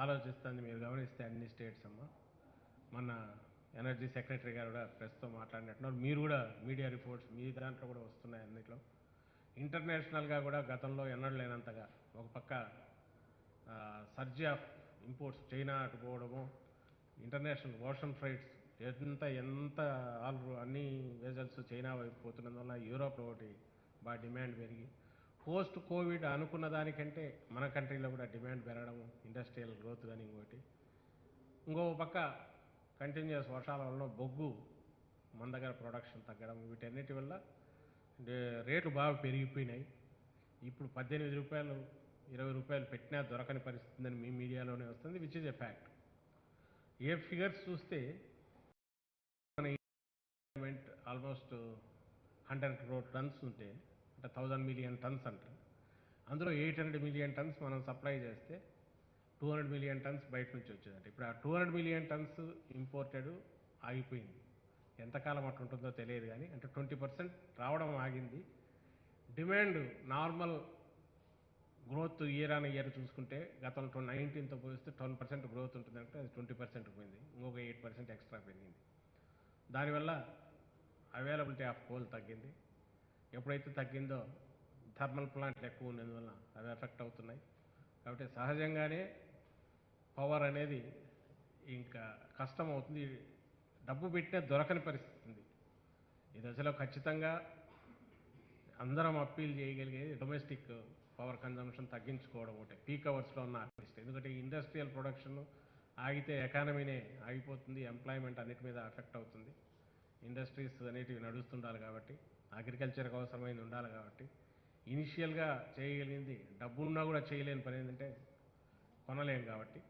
ఆలోచిస్తుంది. మీరు గమనిస్తే అన్ని స్టేట్స్ అమ్మ. మన ఎనర్జీ సెక్రటరీ గారు కూడా ప్రెస్తో మాట్లాడినట్టున్నారు. మీరు కూడా మీడియా రిపోర్ట్స్ మీ దాంట్లో కూడా వస్తున్నాయి అన్నిట్లో. ఇంటర్నేషనల్గా కూడా గతంలో ఎన్నడూ లేనంతగా ఒక పక్క సర్జీ ఆఫ్ ఇంపోర్ట్స్ చైనా అటు పోవడము, ఇంటర్నేషనల్ ఓషన్ ఫ్రైట్స్ ఎంత అన్ని వెజల్స్ చైనా వైపు పోతున్నందువల్ల యూరోప్లో ఒకటి బాగా డిమాండ్ పెరిగి, పోస్ట్ కోవిడ్ అనుకున్న దానికంటే మన కంట్రీలో కూడా డిమాండ్ పెరగడం, ఇండస్ట్రియల్ గ్రోత్ కానీ ఇంకో పక్క కంటిన్యూస్ వర్షాల వల్ల బొగ్గు మన దగ్గర ప్రొడక్షన్ తగ్గడం, వీటన్నిటి వల్ల రేట్లు బాగా పెరిగిపోయినాయి. ఇప్పుడు 18 రూపాయలు 20 రూపాయలు పెట్టినా దొరకని పరిస్థితి ఉందని మీ మీడియాలోనే వస్తుంది, which is a fact. A figures చూస్తే మన ఆల్మోస్ట్ 100 crore టన్స్ ఉంటే, అంటే 1000 million tons అంటారు. అందులో 800 million tons మనం సప్లై చేస్తే 200 million tons బయట నుంచి వచ్చేదంటే, ఇప్పుడు ఆ 200 million tons ఇంపోర్టెడ్ ఆగిపోయింది. ఎంతకాలం అట్లుంటుందో తెలియదు కానీ, అంటే 20% రావడం ఆగింది. Demand normal growth year on year చూసుకుంటే గతంలో 19తో పోలిస్తే 12% గ్రోత్ ఉంటుందంటే అది 20% పోయింది. ఇంకొక 8% ఎక్స్ట్రా పెరిగింది. దానివల్ల అవైలబిలిటీ ఆఫ్ కోల్ తగ్గింది. ఎప్పుడైతే తగ్గిందో థర్మల్ ప్లాంట్లు ఎక్కువ ఉన్నందువల్ల అవి ఎఫెక్ట్ అవుతున్నాయి. కాబట్టి సహజంగానే పవర్ అనేది ఇంకా కష్టం అవుతుంది. డబ్బు పెట్టినా దొరకని పరిస్థితి ఉంది. ఈ దశలో ఖచ్చితంగా అందరం అప్పీల్ చేయగలిగేది డొమెస్టిక్ పవర్ కన్జంప్షన్ తగ్గించుకోవడం ఒకటే, పీక్ అవర్స్లో ఉన్న అట్లీస్ట్. ఎందుకంటే ఇండస్ట్రియల్ ప్రొడక్షన్ ఆగితే ఎకానమీనే ఆగిపోతుంది, ఎంప్లాయ్మెంట్ అన్నిటి మీద ఎఫెక్ట్ అవుతుంది. ఇండస్ట్రీస్ అనేటివి నడుస్తుండాలి కాబట్టి, అగ్రికల్చర్కి అవసరమైంది ఉండాలి కాబట్టి, ఇనిషియల్గా చేయగలిగింది డబ్బున్నా కూడా చేయలేని పని ఏంటంటే కొనలేం కాబట్టి,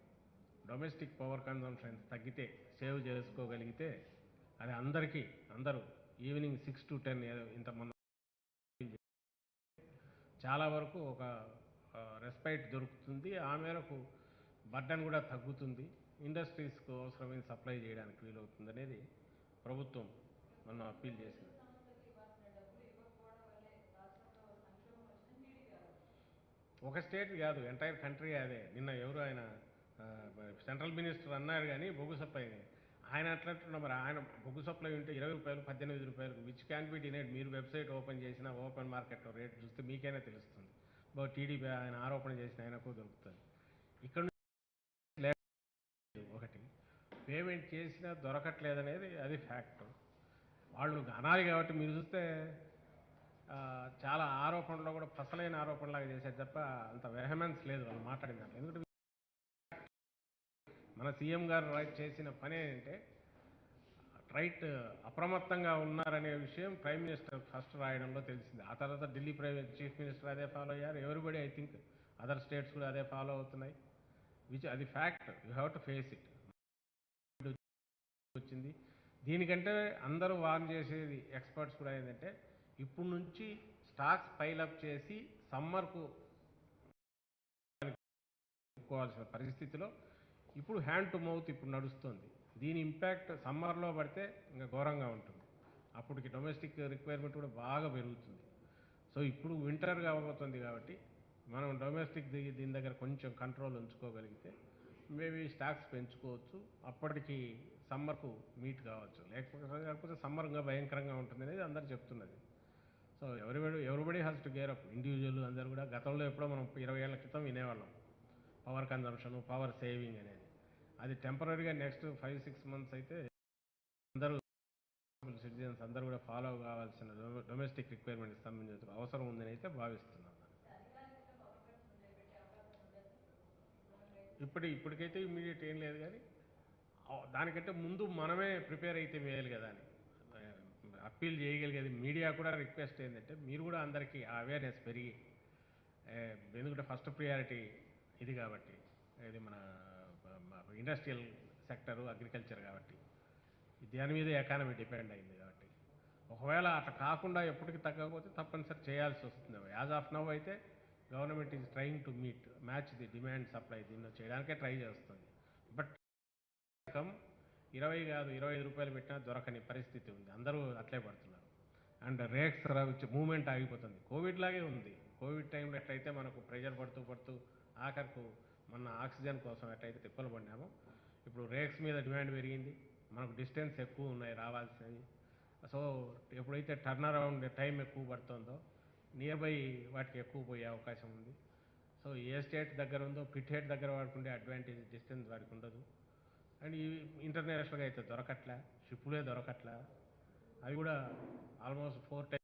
డొమెస్టిక్ పవర్ కన్జంప్షన్ తగ్గితే, సేవ్ చేసుకోగలిగితే అది అందరూ ఈవినింగ్ 6 to 10 ఇంత మొన్న చాలా వరకు ఒక రెస్పైట్ దొరుకుతుంది. ఆ మేరకు బర్డన్ కూడా తగ్గుతుంది. ఇండస్ట్రీస్కు అవసరమైన సప్లై చేయడానికి వీలవుతుంది అనేది ప్రభుత్వం మనం అప్పీల్ చేసింది. ఒక స్టేట్ కాదు, ఎంటైర్ కంట్రీ అదే. నిన్న ఎవరు ఆయన సెంట్రల్ మినిస్టర్ అన్నారు కానీ బొగ్గు సప్లై ఆయన అట్లంటున్నా, మరి ఆయన బొగ్గు సప్లై ఉంటే 20 రూపాయలు 18 రూపాయలు విచ్ క్యాన్ బి డినైడ్. మీరు వెబ్సైట్ ఓపెన్ చేసిన ఓపెన్ మార్కెట్లో రేట్ చూస్తే మీకైనా తెలుస్తుంది. టీడీపీ ఆయన ఆరోపణ చేసిన ఆయనకు దొరుకుతుంది. ఇక్కడ ఒకటి పేమెంట్ చేసినా దొరకట్లేదనేది అది ఫ్యాక్ట్. వాళ్ళు అనాలి కాబట్టి మీరు చూస్తే చాలా ఆరోపణలో కూడా ఫసలైన ఆరోపణలాగా చేశారు తప్ప అంత వెహమెన్స్ లేదు వాళ్ళు మాట్లాడిన దాంట్లో. ఎందుకంటే మన సీఎం గారు చేసిన పని ఏంటంటే అప్రమత్తంగా ఉన్నారనే విషయం ప్రైమ్ మినిస్టర్ ఫస్ట్ రాయడంలో తెలిసింది. ఆ తర్వాత ఢిల్లీ చీఫ్ మినిస్టర్ అదే ఫాలో అయ్యారు. Everybody I think other states కూడా అదే ఫాలో అవుతున్నాయి. అది fact, you have to face it. వచ్చింది దీనికంటే అందరూ వార్న్ చేసేది ఎక్స్పర్ట్స్ కూడా ఏంటంటే, ఇప్పుడు నుంచి స్టాక్స్ పైలప్ చేసి సమ్మర్కు కోవాల్సిన పరిస్థితిలో ఇప్పుడు హ్యాండ్ టు మౌత్ ఇప్పుడు నడుస్తుంది. దీని ఇంపాక్ట్ సమ్మర్లో పడితే ఇంకా ఘోరంగా ఉంటుంది. అప్పటికి డొమెస్టిక్ రిక్వైర్మెంట్ కూడా బాగా పెరుగుతుంది. సో ఇప్పుడు వింటర్ కాబోతుంది కాబట్టి మనం డొమెస్టిక్ దీని దగ్గర కొంచెం కంట్రోల్ ఉంచుకోగలిగితే మేబీ స్టాక్స్ పెంచుకోవచ్చు. అప్పటికి సమ్మర్కు మీట్ కావచ్చు. లేకపోతే సమ్మర్ ఇంకా భయంకరంగా ఉంటుంది అనేది అందరు చెప్తున్నది. So everybody has to gear up. Individual అందరూ కూడా గతంలో ఎప్పుడో మనం 20 ఏళ్ల క్రితం వినేవాళ్ళం పవర్ కన్జంప్షన్, పవర్ సేవింగ్ అనేది. అది టెంపరీగా నెక్స్ట్ 5-6 months అయితే అందరూ సిటిజన్స్ అందరూ కూడా ఫాలో కావాల్సిన డొమెస్టిక్ రిక్వైర్మెంట్కి సంబంధించిన అవసరం ఉందని అయితే భావిస్తున్నాను. ఇప్పటికైతే ఇమ్మీడియట్ ఏం లేదు కానీ దానికంటే ముందు మనమే ప్రిపేర్ అయితే వేయాలి కదా అని అప్పీల్ చేయగలిగేది. మీడియా కూడా రిక్వెస్ట్ ఏంటంటే మీరు కూడా అందరికీ అవేర్నెస్ పెరిగి ఎందుకంటే ఫస్ట్ ప్రియారిటీ ఇది కాబట్టి, ఇది మన ఇండస్ట్రియల్ సెక్టరు, అగ్రికల్చర్ కాబట్టి దాని మీద ఎకానమీ డిపెండ్ అయింది కాబట్టి, ఒకవేళ అట్లా కాకుండా ఎప్పటికి తగ్గకపోతే తప్పనిసరి చేయాల్సి వస్తుంది. యాజ్ ఆఫ్ నవ్ అయితే government is trying to match the demand supply, దీన్ని చేయడానికే ట్రై చేస్తుంది. బట్ 20 కాదు 25 రూపాయలు పెట్టినా దొరకని పరిస్థితి ఉంది, అందరూ అట్లే పడుతున్నారు. అండ్ రేట్స్ మూమెంట్ ఆగిపోతుంది. కోవిడ్ లాగే ఉంది. కోవిడ్ టైంలో ఎట్లయితే మనకు ప్రెషర్ పడుతూ ఆఖరకు మన ఆక్సిజన్ కోసం ఎట్లయితే తిప్పలు పడినామో, ఇప్పుడు రేక్స్ మీద డిమాండ్ పెరిగింది, మనకు డిస్టెన్స్ ఎక్కువ ఉన్నాయి రావాల్సినవి. సో ఎప్పుడైతే టర్న్ అరౌండ్ టైం ఎక్కువ పడుతుందో నియర్ బై వాటికి ఎక్కువ పోయే అవకాశం ఉంది. సో ఏ స్టేట్ దగ్గర ఉందో పిట్ హెడ్ దగ్గర వాడుకుంటే అడ్వాంటేజ్, డిస్టెన్స్ వాడికి ఉండదు. అండ్ ఈ ఇంటర్నేషనల్గా అయితే దొరకట్లే, షిప్పులే దొరకట్లే, అవి కూడా ఆల్మోస్ట్ 4 టైమ్స్.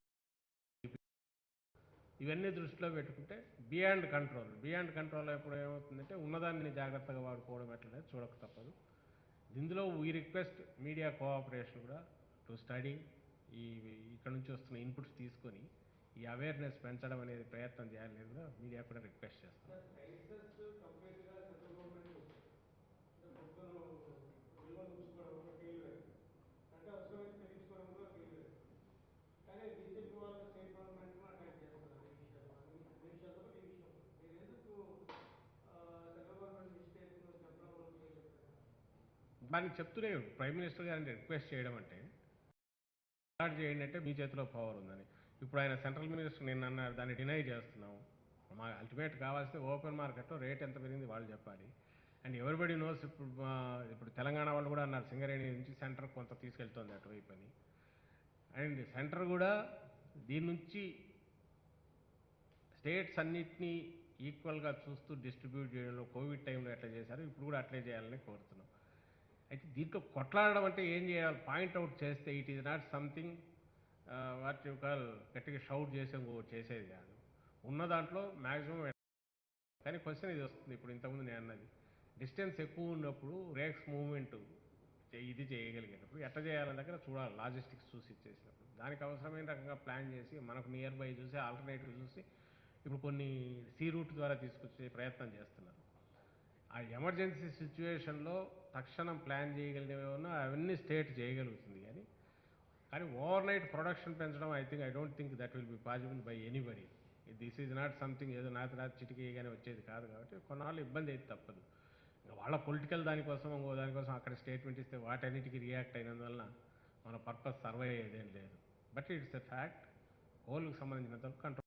ఇవన్నీ దృష్టిలో పెట్టుకుంటే బియాండ్ కంట్రోల్ ఎప్పుడు ఏమవుతుందంటే ఉన్నదాన్ని జాగ్రత్తగా వాడుకోవడం ఎట్లనే చూడక తప్పదు. ఇందులో వీ రిక్వెస్ట్ మీడియా కోఆపరేషన్ కూడా టు స్టడీ, ఈ ఇక్కడ నుంచి వస్తున్న ఇన్పుట్స్ తీసుకొని ఈ అవేర్నెస్ పెంచడం అనేది ప్రయత్నం చేయాలని కూడా మీడియా కూడా రిక్వెస్ట్ చేస్తాం. అంటే అవసరమైతే తెప్పించుకోవడం కూడా ఫెయిల్యూర్. కానీ బీజేపీ వాళ్ళు స్టేట్ గవర్నమెంట్ అటాక్ చేస్తున్నారు ఈ విషయంలో, ఈ విషయంలో మీరు ఎందుకు సెంట్రల్ గవర్నమెంట్ మిస్టేక్ చెప్పడం వల్ల చేయలేదు? దానికి చెప్తూనే ప్రైమ్ మినిస్టర్ గారిని రిక్వెస్ట్ చేయడం అంటే స్టార్ట్ చేయండి అంటే మీ చేతిలో పవర్ ఉందని. ఇప్పుడు ఆయన సెంట్రల్ మినిస్టర్ నిన్న అన్నారు, దాన్ని డినై చేస్తున్నాము. మా అల్టిమేట్ కావాల్సింది ఓపెన్ మార్కెట్లో రేట్ ఎంత పెరిగింది వాళ్ళు చెప్పాలి. And everybody nose. ఇప్పుడు తెలంగాణ వాళ్ళు కూడా అన్నారు సింగరేణి నుంచి సెంటర్ కొంత తీసుకెళ్తుంది అటువైపు అని. అండ్ సెంటర్ కూడా దీని నుంచి స్టేట్స్ అన్నిటినీ ఈక్వల్గా చూస్తూ డిస్ట్రిబ్యూట్ చేయడంలో కోవిడ్ టైంలో ఎట్లా చేశారు ఇప్పుడు కూడా అట్లే చేయాలని కోరుతున్నాం. అయితే దీంట్లో కొట్లాడడం అంటే ఏం చేయాలి, పాయింట్అవుట్ చేస్తే it is not something what you call గట్టిగా షౌట్ చేసేది కాదు. ఉన్న దాంట్లో మ్యాక్సిమం. కానీ క్వశ్చన్ ఇది వస్తుంది, ఇప్పుడు ఇంతకుముందు నేను అన్నది డిస్టెన్స్ ఎక్కువ ఉన్నప్పుడు రేక్స్ మూవ్మెంట్ ఇది చేయగలిగేటప్పుడు ఎట్లా చేయాలని దగ్గర చూడాలి, లాజిస్టిక్స్ చూసి ఇచ్చేసినప్పుడు దానికి అవసరమైన రకంగా ప్లాన్ చేసి మనకు నియర్ బై చూసి ఆల్టర్నేటివ్ చూసి ఇప్పుడు కొన్ని సీ రూట్ ద్వారా తీసుకొచ్చే ప్రయత్నం చేస్తున్నారు. ఆ ఎమర్జెన్సీ సిచ్యువేషన్లో తక్షణం ప్లాన్ చేయగలిగినవి అవన్నీ స్టేట్ చేయగలుగుతుంది. కానీ ఓవర్ నైట్ ప్రొడక్షన్ పెంచడం I don't think that will be possible by anybody. This is not something ఏదో రాత్రి చిటికి కానీ వచ్చేది కాదు కాబట్టి కొన్నాళ్ళు ఇబ్బంది అయితే తప్పదు. వాళ్ళ పొలిటికల్ దానికోసం ఇంకో దానికోసం అక్కడ స్టేట్మెంట్ ఇస్తే వాటన్నిటికీ రియాక్ట్ అయినందువలన మన పర్పస్ సర్వే అయ్యేదేం లేదు. But it's a fact. కోల్కి సంబంధించినంతవరకు కంట్రోల్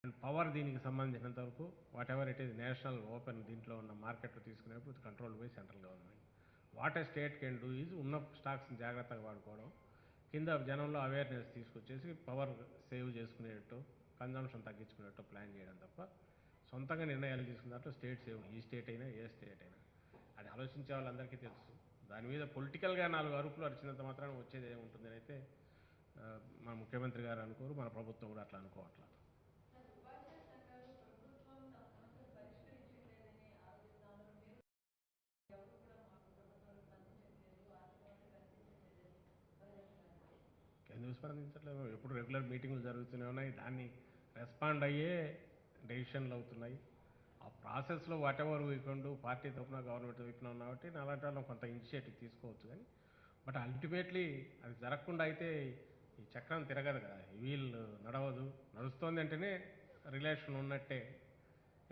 అండ్ పవర్ దీనికి సంబంధించినంత వరకు whatever it is national open దీంట్లో ఉన్న మార్కెట్లో తీసుకునేప్పుడు control by central government. What a state can do is ఉన్న స్టాక్స్ని జాగ్రత్తగా వాడుకోవడం, కింద జనంలో అవేర్నెస్ తీసుకొచ్చేసి పవర్ సేవ్ చేసుకునేటట్టు, కన్జంప్షన్ తగ్గించుకునేట్టు ప్లాన్ చేయడం తప్ప సొంతంగా నిర్ణయాలు తీసుకున్నట్టు స్టేట్ సేవ్, ఈ స్టేట్ అయినా ఏ స్టేట్ అయినా అది ఆలోచించే వాళ్ళందరికీ తెలుసు. దాని మీద పొలిటికల్గా 4 అరుపులు అరిచినంత మాత్రాన వచ్చేది ఏముంటుందని అయితే మన ముఖ్యమంత్రి గారు అనుకోరు, మన ప్రభుత్వం కూడా అట్లా అనుకోవట్లా. ఉపాధ్యాయ సంఘాలు ప్రభుత్వం తమ సమస్యలు పరిష్కరించట్లేదని ఆరోపిస్తా ఉన్నారు. మీరు ఎవరు కూడా మాకు ప్రభుత్వంలో స్పందించట్లేదు, ఆర్థిక వ్యవస్థ కనిపించట్లేదని పరిరక్షణ ఎందుకు స్పందించట్లేదు? ఎప్పుడు రెగ్యులర్ మీటింగులు జరుగుతూనే ఉన్నాయి, దాన్ని రెస్పాండ్ అయ్యే డెసిషన్లు అవుతున్నాయి. ఆ ప్రాసెస్లో వాట్ ఎవర్ వీకుండు పార్టీ తరఫున గవర్నమెంట్ వైపున ఉన్న కాబట్టి అలాంటి వాళ్ళం కొంత ఇనిషియేటివ్ తీసుకోవచ్చు. కానీ బట్ అల్టిమేట్లీ అది జరగకుండా అయితే ఈ చక్రం తిరగదు కదా, వీళ్ళు నడవదు. నడుస్తోంది అంటేనే రిలేషన్ ఉన్నట్టే,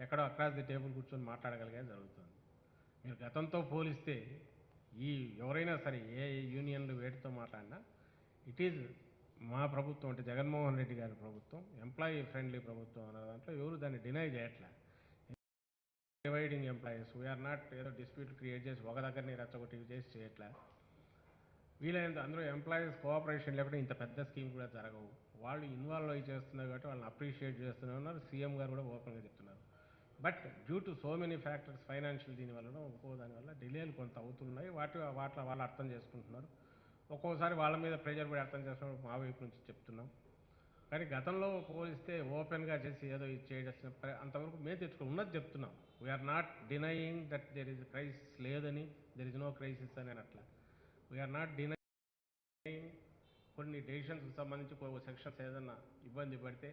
ఎక్కడో అక్రాస్ ది టేబుల్ కూర్చొని మాట్లాడగలిగే జరుగుతుంది. మీరు గతంతో పోలిస్తే ఈ ఎవరైనా సరే ఏ యూనియన్లు వేటితో మాట్లాడినా ఇట్ ఈజ్ మా ప్రభుత్వం అంటే జగన్మోహన్ రెడ్డి గారి ప్రభుత్వం ఎంప్లాయీ ఫ్రెండ్లీ ప్రభుత్వం అన్న దాంట్లో ఎవరు దాన్ని డినై చేయట్లే. డివైడింగ్ ఎంప్లాయీస్, వీఆర్ నాట్ ఏదో డిస్ప్యూట్ క్రియేట్ చేసి ఒక దగ్గరని రెచ్చగొట్టి చేసి చేయట్లే. వీలైనంత అందులో ఎంప్లాయీస్ కోఆపరేషన్ లేకుండా ఇంత పెద్ద స్కీమ్ కూడా జరగవు. వాళ్ళు ఇన్వాల్వ్ అయ్యి చేస్తున్నారు కాబట్టి వాళ్ళని అప్రిషియేట్ చేస్తూనే ఉన్నారు. సీఎం గారు కూడా ఓపెన్గా చెప్తున్నారు. But due to so many factors, financial దీనివల్ల ఒక్కో దానివల్ల డిలేలు కొంత అవుతున్నాయి. వాటి వాళ్ళు అర్థం చేసుకుంటున్నారు. ఒక్కోసారి వాళ్ళ మీద ప్రెజర్ పడి అర్థం చేసుకున్నప్పుడు మా వైపు నుంచి చెప్తున్నాం. కానీ గతంలో పోలిస్తే ఓపెన్గా చేసి ఏదో ఇది చేయాల్సిన అంతవరకు మేము తెచ్చుకో ఉన్నది చెప్తున్నాం. We are not denying that there is crisis లేదని, దెర్ ఇస్ నో క్రైసిస్ అని అట్లా. వీఆర్ నాట్ డినయింగ్ కొన్ని డెసిషన్స్కి సంబంధించి సెక్షన్స్ ఏదన్నా ఇబ్బంది పడితే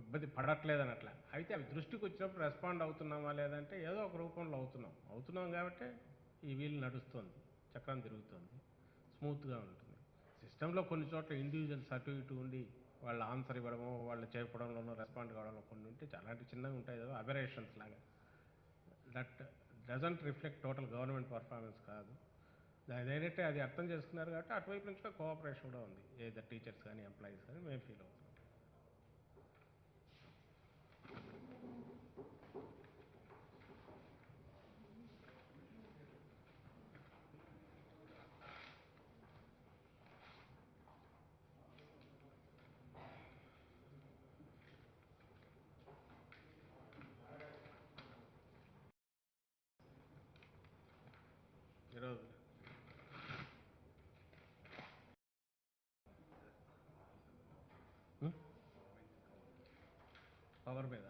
ఇబ్బంది పడట్లేదని అట్లా. అయితే అవి దృష్టికి వచ్చినప్పుడు రెస్పాండ్ అవుతున్నామా లేదంటే ఏదో ఒక రూపంలో అవుతున్నాం కాబట్టి ఈ వీల్ నడుస్తుంది, చక్రం తిరుగుతుంది, స్మూత్గా ఉంటుంది. సిస్టంలో కొన్ని చోట్ల ఇండివిజువల్స్ అటు ఇటు ఉండి వాళ్ళ ఆన్సర్ ఇవ్వడమో వాళ్ళు చెప్పడంలోనో రెస్పాండ్ కావడంలో కొన్ని ఉంటే అలాంటి చిన్నగా ఉంటాయి కదా, అబరేషన్స్ లాగా. That doesn't reflect total government performance కాదు. అదేంటంటే అది అర్థం చేసుకున్నారు కాబట్టి అటువైపు నుంచి కూడా కోఆపరేషన్ కూడా ఉంది, ఏదో టీచర్స్ కానీ ఎంప్లాయీస్ కానీ మేము ఫీల్ అవుతున్నాం. ఈరోజు పవర్ మీద